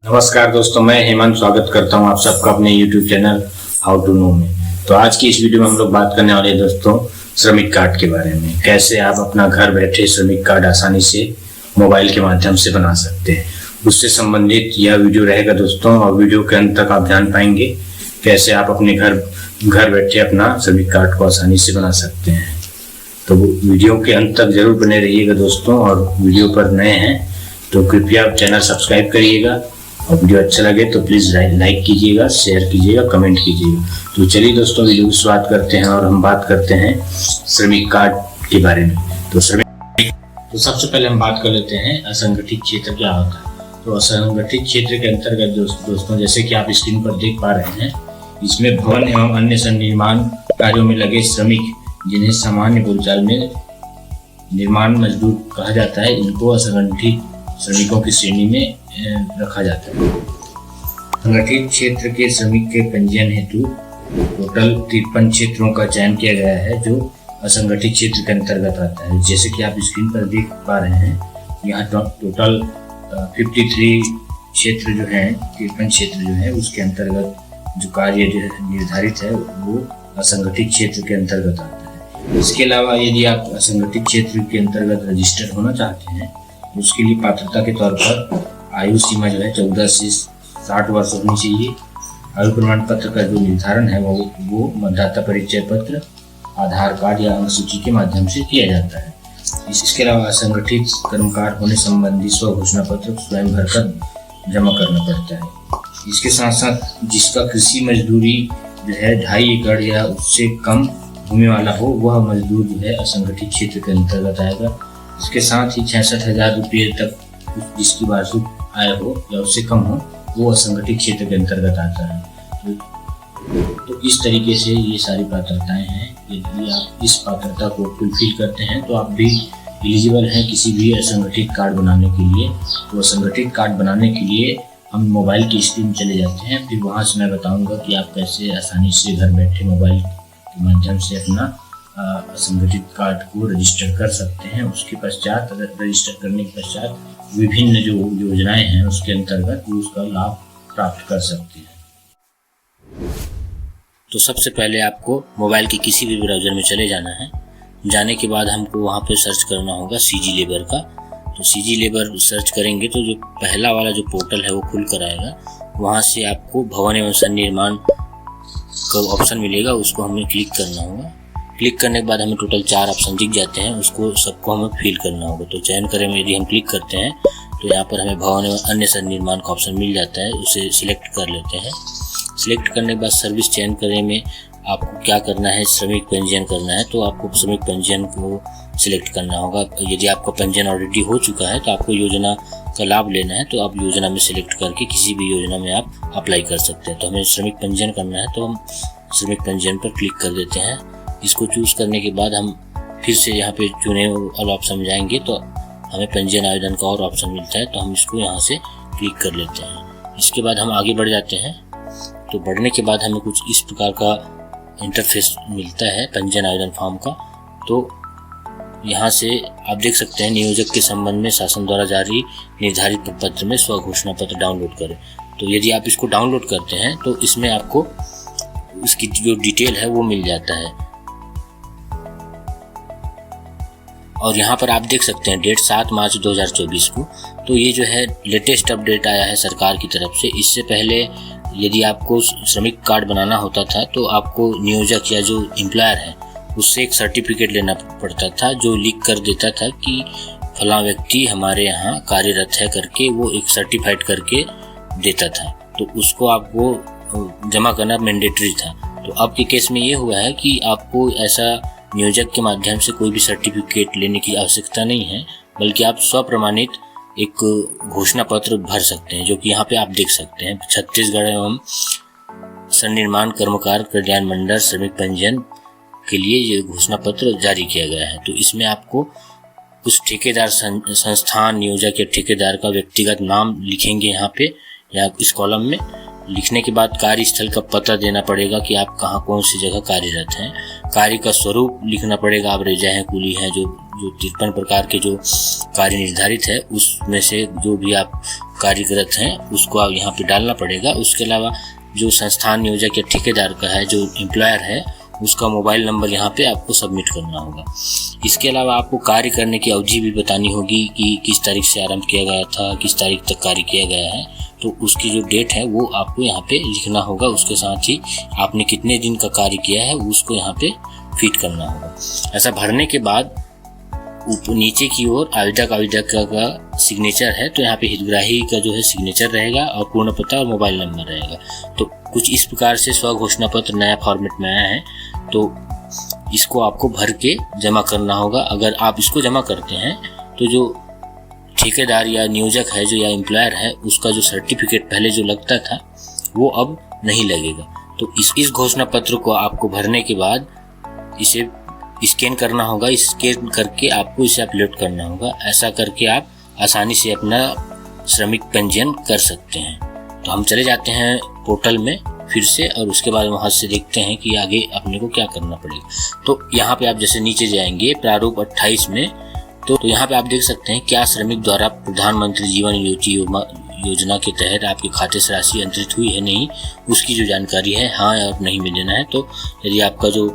नमस्कार दोस्तों, मैं हेमंत स्वागत करता हूं आप सबका अपने YouTube channel how to know में। तो आज की इस वीडियो में हम लोग बात करने वाले हैं दोस्तों श्रमिक कार्ड के बारे में। कैसे आप अपना घर बैठे श्रमिक कार्ड आसानी से मोबाइल के माध्यम से बना सकते हैं, उससे संबंधित यह वीडियो रहेगा दोस्तों। और वीडियो के अंत तक आप जान पाएंगे कैसे आप अपने घर बैठे अपना श्रमिक कार्ड को आसानी से बना सकते हैं। तो वीडियो के अंत तक जरूर बने रहिएगा दोस्तों। और वीडियो पर नए हैं तो कृपया चैनल सब्सक्राइब करिएगा, और वीडियो अच्छा लगे तो प्लीज़ लाइक कीजिएगा, शेयर कीजिएगा, कमेंट कीजिएगा। तो चलिए दोस्तों वीडियो की शुरुआत करते हैं और हम बात करते हैं श्रमिक कार्ड के बारे में। तो सबसे पहले हम बात कर लेते हैं असंगठित क्षेत्र क्या होता है। तो असंगठित क्षेत्र के अंतर्गत दोस्तों जैसे कि आप स्क्रीन पर देख पा रहे हैं, इसमें भवन एवं अन्य संनिर्माण कार्यों में लगे श्रमिक, जिन्हें सामान्य बोलचाल में निर्माण मजदूर कहा जाता है, इनको असंगठित श्रमिकों की श्रेणी में रखा जाता है। संगठित क्षेत्र के श्रमिक के पंजीयन हेतु टोटल 53 क्षेत्रों का चयन किया गया है जो असंगठित क्षेत्र के अंतर्गत आता है। जैसे कि आप स्क्रीन पर देख पा रहे हैं, यहाँ टोटल 53 क्षेत्र जो है, 53 क्षेत्र जो है उसके अंतर्गत जो कार्य निर्धारित है वो असंगठित क्षेत्र के अंतर्गत आता है। इसके अलावा यदि आप असंगठित क्षेत्र के अंतर्गत रजिस्टर्ड होना चाहते हैं, उसके लिए पात्रता के तौर पर आयु सीमा जो है 14 से 60 वर्ष होनी चाहिए। आयु प्रमाण पत्र का जो निर्धारण है वो मतदाता परिचय पत्र, आधार कार्ड या अंक सूची के माध्यम से किया जाता है। इसके अलावा असंगठित कर्मकार होने संबंधी स्व घोषणा पत्र स्वयं भरकर जमा करना पड़ता है। इसके साथ साथ जिसका कृषि मजदूरी जो है 2.5 एकड़ या उससे कम भूमि वाला हो, वह मजदूर जो है असंगठित क्षेत्र के अंतर्गत आएगा। इसके साथ ही 66,000 रुपये तक जिसकी वार्षिक आय हो या उससे कम हो, वो असंगठित क्षेत्र के अंतर्गत आता है। तो इस तरीके से ये सारी पात्रताएं हैं। यदि आप इस पात्रता को फुलफिल करते हैं तो आप भी एलिजिबल हैं किसी भी असंगठित कार्ड बनाने के लिए। तो असंगठित कार्ड बनाने के लिए हम मोबाइल की स्क्रीन चले जाते हैं, फिर वहाँ से मैं बताऊँगा कि आप कैसे आसानी से घर बैठे मोबाइल के माध्यम से अपना असंगठित कार्ड को रजिस्टर कर सकते हैं। उसके पश्चात रजिस्टर करने के पश्चात विभिन्न जो योजनाएं हैं उसके अंतर्गत उसका लाभ प्राप्त कर सकते हैं। तो सबसे पहले आपको मोबाइल के किसी भी ब्राउज़र में चले जाना है। जाने के बाद हमको वहाँ पे सर्च करना होगा CG लेबर का। तो CG लेबर सर्च करेंगे तो जो पहला वाला जो पोर्टल है वो खुल कर आएगा। वहाँ से आपको भवन एवं संनिर्माण का ऑप्शन मिलेगा, उसको हमें क्लिक करना होगा। क्लिक करने के बाद हमें टोटल 4 ऑप्शन दिख जाते हैं, उसको सबको हमें फिल करना होगा। तो चयन करें में यदि हम क्लिक करते हैं तो यहाँ पर हमें भवन एवं अन्य संनिर्माण का ऑप्शन मिल जाता है, उसे सिलेक्ट कर लेते हैं। सिलेक्ट करने के बाद सर्विस चयन करने में आपको क्या करना है, श्रमिक पंजीयन करना है। तो आपको श्रमिक पंजीयन को सिलेक्ट करना होगा। यदि आपका पंजीयन ऑलरेडी हो चुका है तो आपको योजना का लाभ लेना है, तो आप योजना में सिलेक्ट करके किसी भी योजना में आप अप्लाई कर सकते हैं। तो हमें श्रमिक पंजीयन करना है तो हम श्रमिक पंजीयन पर क्लिक कर देते हैं। इसको चूज करने के बाद हम फिर से यहाँ पे चुने वाला ऑप्शन में जाएंगे तो हमें पंजीयन आवेदन का और ऑप्शन मिलता है, तो हम इसको यहाँ से क्लिक कर लेते हैं। इसके बाद हम आगे बढ़ जाते हैं। तो बढ़ने के बाद हमें कुछ इस प्रकार का इंटरफेस मिलता है पंजीयन आवेदन फॉर्म का। तो यहाँ से आप देख सकते हैं, नियोजक के संबंध में शासन द्वारा जारी निर्धारित प्रपत्र में स्व घोषणा पत्र डाउनलोड करें। तो यदि आप इसको डाउनलोड करते हैं तो इसमें आपको इसकी जो डिटेल है वो मिल जाता है। और यहाँ पर आप देख सकते हैं डेट 7 मार्च 2024 को। तो ये जो है लेटेस्ट अपडेट आया है सरकार की तरफ से। इससे पहले यदि आपको श्रमिक कार्ड बनाना होता था तो आपको नियोजक या जो एम्प्लॉयर है उससे एक सर्टिफिकेट लेना पड़ता था, जो लिख कर देता था कि फलां व्यक्ति हमारे यहाँ कार्यरत है करके, वो एक सर्टिफाइड करके देता था। तो उसको आपको जमा करना मैंडेटरी था। तो अब के केस में ये हुआ है कि आपको ऐसा नियोजक के माध्यम से कोई भी सर्टिफिकेट लेने की आवश्यकता नहीं है, बल्कि आप स्वप्रमाणित एक घोषणा पत्र भर सकते हैं, जो कि यहाँ पे आप देख सकते हैं। छत्तीसगढ़ एवं संनिर्माण कर्मकार कल्याण मंडल श्रमिक पंजीयन के लिए ये घोषणा पत्र जारी किया गया है। तो इसमें आपको उस ठेकेदार संस्थान, नियोजक या ठेकेदार का व्यक्तिगत नाम लिखेंगे यहाँ पे या इस कॉलम में। लिखने के बाद कार्यस्थल का पता देना पड़ेगा कि आप कहाँ कौन सी जगह कार्यरत हैं। कार्य का स्वरूप लिखना पड़ेगा, आप रेजा हैं, कूली हैं, जो जो 53 प्रकार के जो कार्य निर्धारित है उसमें से जो भी आप कार्यरत हैं उसको आप यहाँ पे डालना पड़ेगा। उसके अलावा जो संस्थान नियोजक या ठेकेदार का है, जो एम्प्लॉयर है, उसका मोबाइल नंबर यहाँ पे आपको सबमिट करना होगा। इसके अलावा आपको कार्य करने की अवधि भी बतानी होगी कि किस तारीख से आरंभ किया गया था, किस तारीख तक कार्य किया गया है, तो उसकी जो डेट है वो आपको यहाँ पे लिखना होगा। उसके साथ ही आपने कितने दिन का कार्य किया है उसको यहाँ पे फिट करना होगा। ऐसा भरने के बाद नीचे की ओर आवेदक का सिग्नेचर है, तो यहाँ पे हितग्राही का जो है सिग्नेचर रहेगा और पूर्ण पता और मोबाइल नंबर रहेगा। तो कुछ इस प्रकार से स्व घोषणा पत्र नया फॉर्मेट में आया है, तो इसको आपको भर के जमा करना होगा। अगर आप इसको जमा करते हैं तो जो ठेकेदार या नियोजक है जो या एम्प्लॉयर है उसका जो सर्टिफिकेट पहले जो लगता था वो अब नहीं लगेगा। तो इस घोषणा पत्र को आपको भरने के बाद इसे स्कैन करना होगा। स्कैन करके आपको इसे अपलोड करना होगा। ऐसा करके आप आसानी से अपना श्रमिक पंजीयन कर सकते हैं। तो हम चले जाते हैं पोर्टल में फिर से और उसके बाद वहां से देखते हैं कि आगे अपने को क्या करना पड़ेगा। तो यहाँ पे आप जैसे नीचे जाएंगे प्रारूप 28 में, तो यहाँ पे आप देख सकते हैं क्या श्रमिक द्वारा प्रधानमंत्री जीवन ज्योति योजना के तहत आपके खाते से राशि अंतरित हुई है नहीं, उसकी जो जानकारी है हाँ या नहीं में देना है। तो यदि आपका जो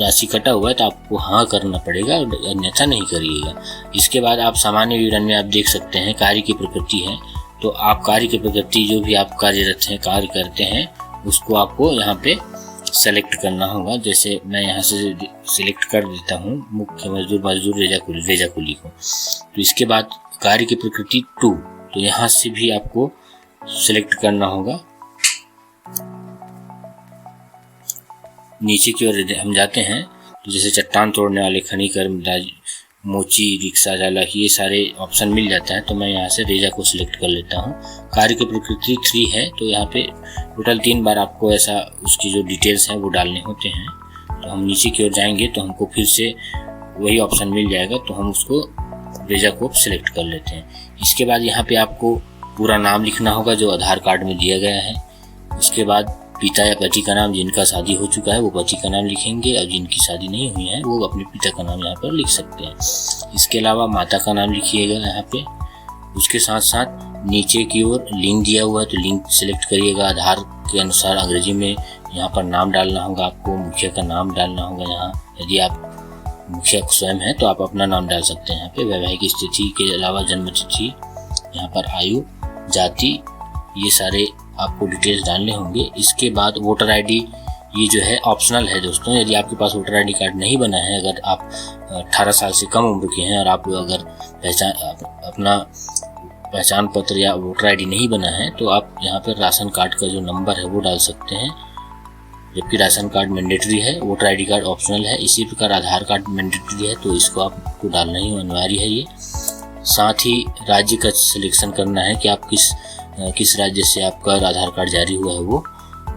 राशि कटा हुआ है तो आपको हाँ करना पड़ेगा, अन्यथा नहीं करिएगा। इसके बाद आप सामान्य विवरण में आप देख सकते हैं कार्य की प्रकृति है। तो आप कार्य की प्रकृति जो भी आप कार्यरत हैं, कार्य करते हैं, उसको आपको यहाँ पे सेलेक्ट करना होगा। जैसे मैं यहाँ से सिलेक्ट कर देता हूँ मुख्य मजदूर रेजा कुली को। तो इसके बाद कार्य की प्रकृति 2, तो यहाँ से भी आपको सिलेक्ट करना होगा। नीचे की ओर हम जाते हैं तो जैसे चट्टान तोड़ने वाले, खनिकर्म, मोची, रिक्शा चालक, ये सारे ऑप्शन मिल जाता है। तो मैं यहाँ से रेजा को सिलेक्ट कर लेता हूँ। कार्य की प्रकृति 3 है, तो यहाँ पे टोटल 3 बार आपको ऐसा उसकी जो डिटेल्स हैं वो डालने होते हैं। तो हम नीचे की ओर जाएंगे तो हमको फिर से वही ऑप्शन मिल जाएगा, तो हम उसको रेजा को सिलेक्ट कर लेते हैं। इसके बाद यहाँ पे आपको पूरा नाम लिखना होगा जो आधार कार्ड में दिया गया है। उसके बाद पिता या पति का नाम, जिनका शादी हो चुका है वो पति का नाम लिखेंगे और जिनकी शादी नहीं हुई है वो अपने पिता का नाम यहाँ पर लिख सकते हैं। इसके अलावा माता का नाम लिखिएगा यहाँ पे। उसके साथ साथ नीचे की ओर लिंग दिया हुआ है, तो लिंग सिलेक्ट करिएगा। आधार के अनुसार अंग्रेजी में यहाँ पर नाम डालना होगा आपको, मुखिया का नाम डालना होगा यहाँ। यदि आप मुखिया स्वयं है तो आप अपना नाम डाल सकते हैं यहाँ पे। वैवाहिक स्थिति के अलावा जन्म तिथि, यहाँ पर आयु, जाति, ये सारे आपको डिटेल्स डालने होंगे। इसके बाद वोटर आईडी, ये जो है ऑप्शनल है दोस्तों। यदि आपके पास वोटर आईडी कार्ड नहीं बना है, अगर आप 18 साल से कम उम्र के हैं और आप अगर अपना पहचान पत्र या वोटर आईडी नहीं बना है तो आप यहाँ पर राशन कार्ड का जो नंबर है वो डाल सकते हैं। जबकि राशन कार्ड मैंडेटरी है, वोटर आईडी कार्ड ऑप्शनल है। इसी प्रकार आधार कार्ड मैंडेटरी है, तो इसको आपको डालना ही अनिवार्य है। ये साथ ही राज्य का सिलेक्शन करना है कि आप किस राज्य से आपका आधार कार्ड जारी हुआ है वो।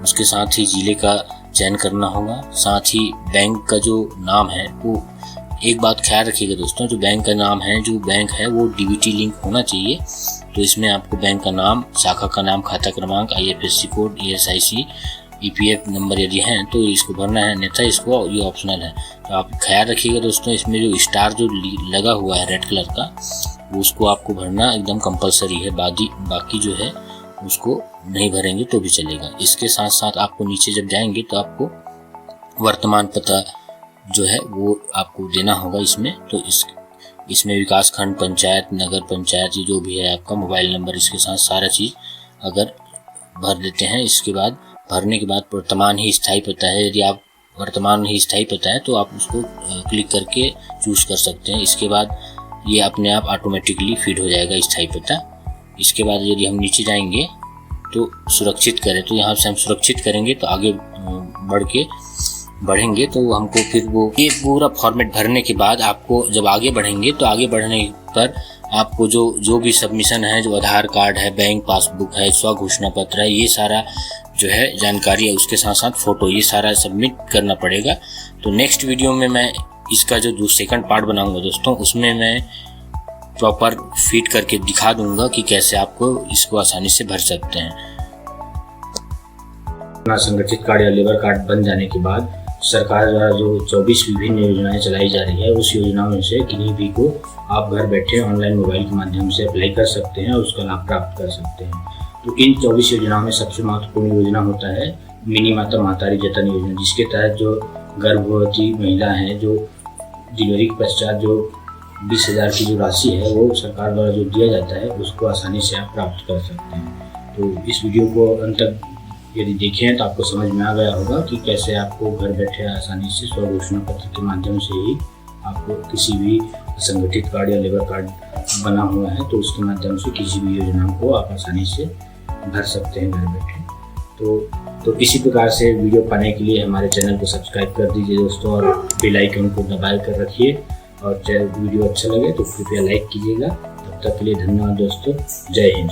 उसके साथ ही जिले का चयन करना होगा। साथ ही बैंक का जो नाम है वो, एक बात ख्याल रखिएगा दोस्तों, जो बैंक का नाम है, जो बैंक है वो डीबीटी लिंक होना चाहिए। तो इसमें आपको बैंक का नाम, शाखा का नाम, खाता क्रमांक, IFSC code, ESIC, EPF number यदि हैं तो इसको भरना है, अन्यथा इसको ये ऑप्शनल है। तो आप ख्याल रखिएगा दोस्तों, इसमें जो स्टार जो लगा हुआ है रेड कलर का, उसको आपको भरना एकदम कंपलसरी है। बाकी जो है उसको नहीं भरेंगे तो भी चलेगा। इसके साथ साथ आपको नीचे जब जाएंगे तो आपको वर्तमान पता जो है वो आपको देना होगा इसमें। तो इसमें विकास खंड, पंचायत, नगर पंचायत, ये जो भी है आपका मोबाइल नंबर, इसके साथ सारा चीज़ अगर भर देते हैं। इसके बाद भरने के बाद वर्तमान ही स्थायी पता है, यदि आप वर्तमान ही स्थायी पता है तो आप उसको क्लिक करके चूज कर सकते हैं। इसके बाद ये अपने आप ऑटोमेटिकली फीड हो जाएगा स्थायी पता। इसके बाद यदि हम नीचे जाएंगे तो सुरक्षित करें, तो यहाँ से हम सुरक्षित करेंगे तो आगे बढ़ेंगे तो हमको फिर वो ये पूरा फॉर्मेट भरने के बाद आपको जब आगे बढ़ेंगे तो आगे बढ़ने पर आपको जो भी सबमिशन है, जो आधार कार्ड है, बैंक पासबुक है, स्व घोषणा पत्र है, ये सारा जो है जानकारी है, उसके साथ साथ फोटो, ये सारा सबमिट करना पड़ेगा। तो नेक्स्ट वीडियो में मैं इसका जो सेकंड पार्ट बनाऊंगा दोस्तों, उसमें मैं प्रॉपर फिट करके दिखा दूंगा कि कैसे आपको इसको आसानी से भर सकते हैं। अपना संगठित कार्ड या लेबर कार्ड बन जाने के बाद सरकार द्वारा जो 24 विभिन्न योजनाएं चलाई जा रही है, उस योजनाओं में से किन्हीं भी को आप घर बैठे ऑनलाइन मोबाइल के माध्यम से अप्लाई कर सकते हैं और उसका लाभ प्राप्त कर सकते हैं। तो इन 24 योजनाओं में सबसे महत्वपूर्ण योजना होता है मिनी माता महतारी जतन योजना, जिसके तहत जो गर्भवती महिला है, जो डिलीवरी के पश्चात जो 20,000 की जो राशि है वो सरकार द्वारा जो दिया जाता है उसको आसानी से आप प्राप्त कर सकते हैं। तो इस वीडियो को अंत तक यदि देखें तो आपको समझ में आ गया होगा कि कैसे आपको घर बैठे आसानी से स्वघोषणा पत्र के माध्यम से ही आपको किसी भी संगठित कार्ड या लेबर कार्ड बना हुआ है तो उसके माध्यम से किसी भी योजना को आप आसानी से भर सकते हैं घर बैठे। तो इसी प्रकार से वीडियो पाने के लिए हमारे चैनल को सब्सक्राइब कर दीजिए दोस्तों, और बेल आइकन को दबा कर रखिए, और वीडियो अच्छा लगे तो कृपया लाइक कीजिएगा। तब तक के लिए धन्यवाद दोस्तों, जय हिंद।